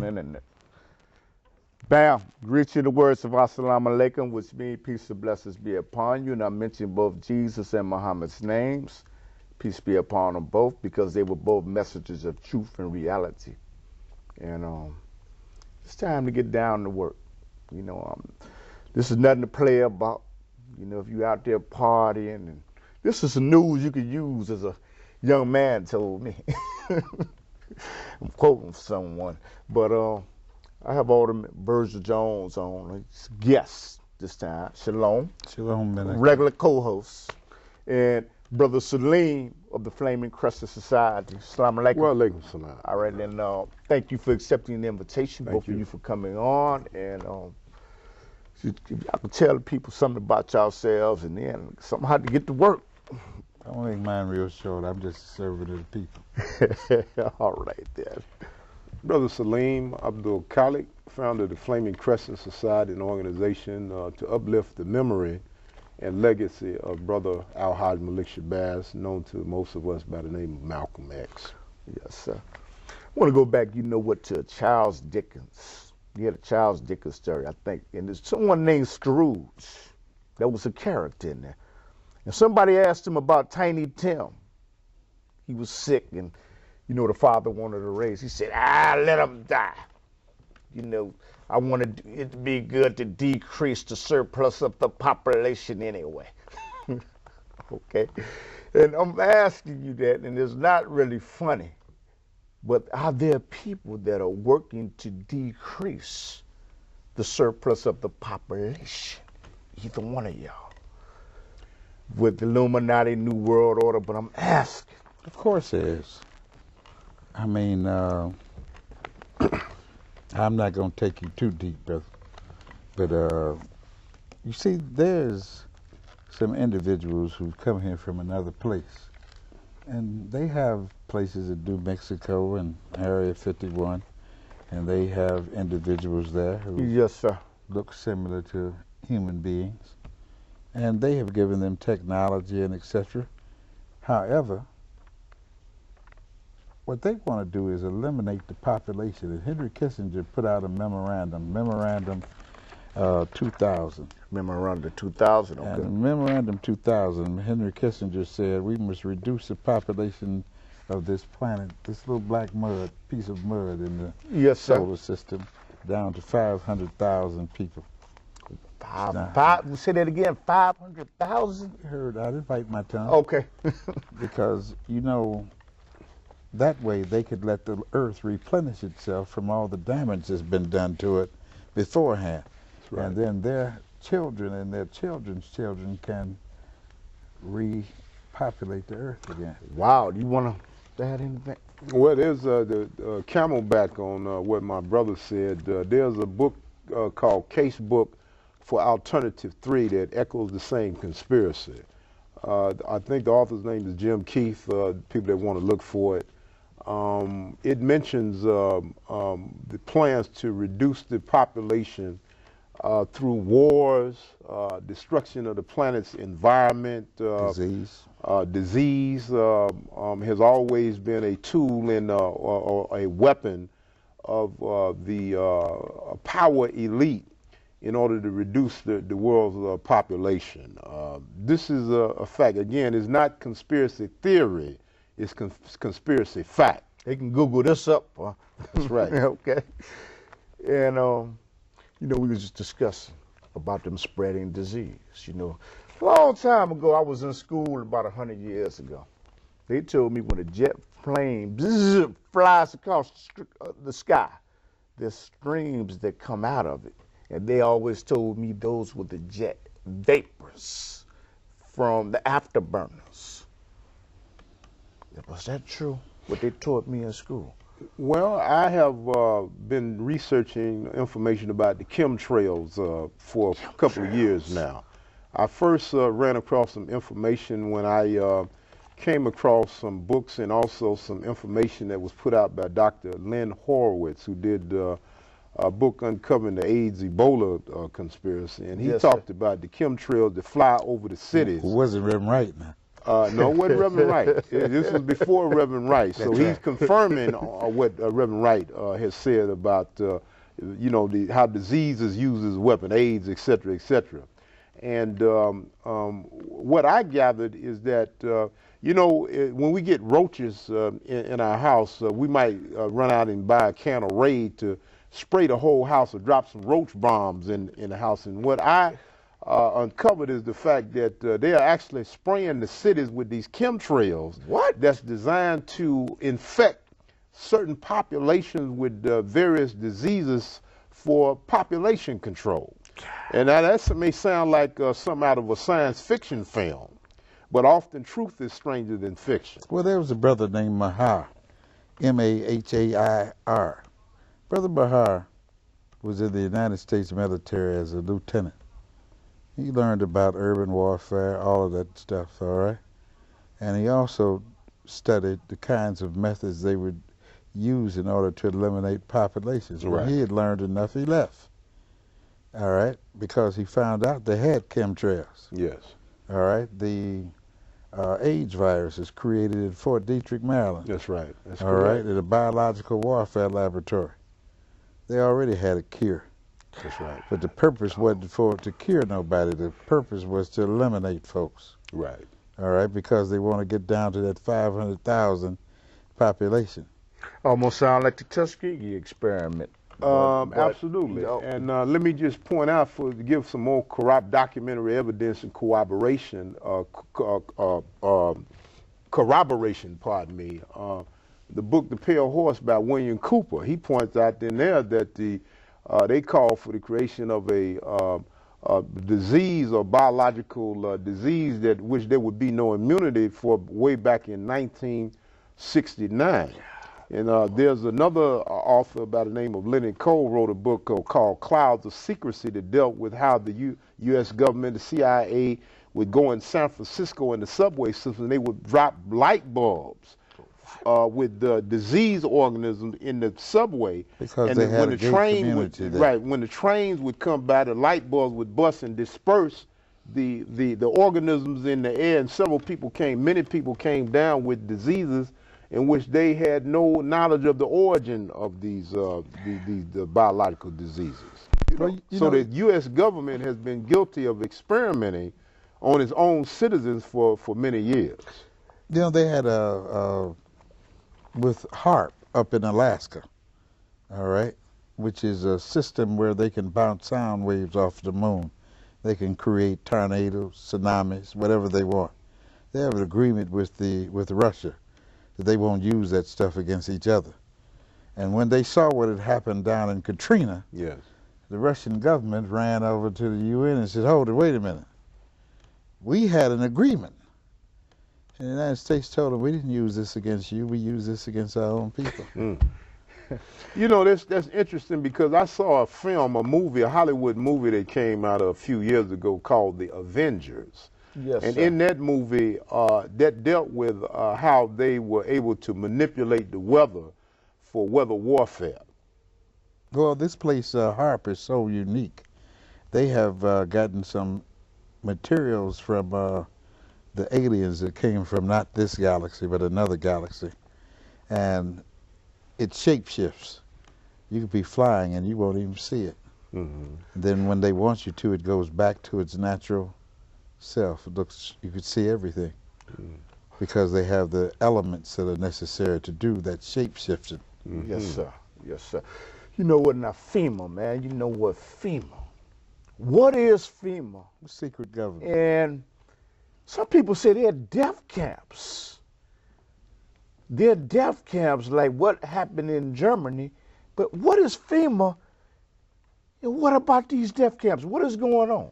the internet. Bam, greet you in the words of Assalamu alaikum, which means peace and blessings be upon you. And I mentioned both Jesus and Muhammad's names. Peace be upon them both, because they were both messengers of truth and reality. And it's time to get down to work. This is nothing to play about. If you're out there partying, and this is the news you could use, as a young man told me. I'm quoting someone, but I have Alderman Virgil Jones on, guest this time. Shalom. Shalom, man. Regular co-host. And Brother Salim of the Flaming Crescent Society. Assalamu alaikum. Well, alaikum salam. All right, then thank you for accepting the invitation, both of you for coming on. And I can tell the people something about yourselves, and then somehow to get to work. I won't make mine real short. I'm just a servant of the people. All right, then. Brother Salim, Abdul-Khaliq, founder of the Flaming Crescent Society, an organization to uplift the memory and legacy of Brother Al-Hajj Malik Shabazz, known to most of us by the name of Malcolm X. Yes, sir. I want to go back, to Charles Dickens. You had a Charles Dickens story, I think, and there's someone named Scrooge. That was a character in there. And somebody asked him about Tiny Tim. He was sick, and the father wanted to raise. He said, let him die. I wanted it to be good to decrease the surplus of the population anyway. Okay? And I'm asking you that, and it's not really funny, but are there people that are working to decrease the surplus of the population? Either one of y'all. With the Illuminati New World Order, but I'm asking. Of course there is. I mean, I'm not going to take you too deep, brother. But you see, there's some individuals who've come here from another place. And they have places in New Mexico and Area 51. And they have individuals there who yes, sir. Look similar to human beings. And they have given them technology and etc. However, what they want to do is eliminate the population. And Henry Kissinger put out a memorandum 2000. Memorandum 2000, okay. And Memorandum 2000, Henry Kissinger said we must reduce the population of this planet, this little black piece of mud in the solar system, down to 500,000 people. Say that again, 500,000? You heard, I didn't bite my tongue. Okay. Because, that way they could let the earth replenish itself from all the damage that's been done to it beforehand. That's right. And then their children and their children's children can repopulate the earth again. Wow, do you want to add anything? Well, there's the camelback on what my brother said. There's a book called Casebook for Alternative 3 that echoes the same conspiracy. I think the author's name is Jim Keith, people that want to look for it. It mentions the plans to reduce the population through wars, destruction of the planet's environment, disease has always been a tool and or a weapon of the power elite in order to reduce the world's population. This is a fact. Again, it's not conspiracy theory, it's conspiracy fact. They can Google this up. That's right. Okay. And, we were just discussing about them spreading disease. A long time ago, I was in school about 100 years ago. They told me when a jet plane flies across the sky, there's streams that come out of it. And they always told me those were the jet vapors from the afterburners. Was that true, what they taught me in school? Well, I have been researching information about the chemtrails for a couple of years now. I first ran across some information when I came across some books and also some information that was put out by Dr. Lynn Horowitz, who did a book uncovering the AIDS Ebola conspiracy, and he talked about the chemtrails that fly over the cities. Wasn't him right now. No, it wasn't Reverend Wright. This was before Reverend Wright. So he's confirming what Reverend Wright has said about, how diseases use as a weapon, AIDS, et cetera, et cetera. And what I gathered is that, when we get roaches in our house, we might run out and buy a can of Raid to spray the whole house or drop some roach bombs in the house. And what I uncovered is the fact that they are actually spraying the cities with these chemtrails. What? That's designed to infect certain populations with various diseases for population control. And now that may sound like something out of a science fiction film, but often truth is stranger than fiction. Well, there was a brother named Mahar, M-A-H-A-I-R. Brother Mahar was in the United States military as a lieutenant. He learned about urban warfare, all of that stuff, all right? And he also studied the kinds of methods they would use in order to eliminate populations. When he had learned enough, he left. All right, because he found out they had chemtrails. Yes. All right, the AIDS virus is created in Fort Detrick, Maryland. That's right. That's all correct. right, at a biological warfare laboratory. They already had a cure. That's right. But the purpose wasn't to cure nobody. The purpose was to eliminate folks. Right. All right, because they want to get down to that 500,000 population. Almost sound like the Tuskegee experiment. Absolutely. And let me just point out, to give some more documentary evidence and corroboration, the book The Pale Horse by William Cooper, he points out in there that they call for the creation of a disease or biological disease which there would be no immunity for way back in 1969. And there's another author by the name of Leonard Cole wrote a book called Clouds of Secrecy that dealt with how the U.S. government, the CIA, would go in San Francisco in the subway system, and they would drop light bulbs with disease organisms in the subway. Because and they had when a the gay train community there. Right, when the trains would come by, the light bulbs would bust and disperse the organisms in the air, and many people came down with diseases in which they had no knowledge of the origin of these the biological diseases. So the U.S. government has been guilty of experimenting on its own citizens for many years. They had with HAARP up in Alaska, all right, which is a system where they can bounce sound waves off the moon. They can create tornadoes, tsunamis, whatever they want. They have an agreement with Russia that they won't use that stuff against each other. And when they saw what had happened down in Katrina, yes, the Russian government ran over to the UN and said, hold it, wait a minute. We had an agreement. And the United States told them, we didn't use this against you, we use this against our own people. That's interesting because I saw a Hollywood movie that came out a few years ago called The Avengers. Yes, and sir. in that movie, that dealt with how they were able to manipulate the weather for weather warfare. Well, this place, HAARP, is so unique. They have gotten some materials from the aliens that came from not this galaxy, but another galaxy. And it shapeshifts. You could be flying and you won't even see it. Mm-hmm. Then when they want you to, it goes back to its natural self. It looks, you could see everything. Mm. Because they have the elements that are necessary to do that shape-shifting. Mm-hmm. Yes, sir. Yes, sir. You know what, now FEMA, man, you know what FEMA. What is FEMA? Secret government. And some people say they're death camps. They're death camps like what happened in Germany. But what is FEMA? And what about these death camps? What is going on?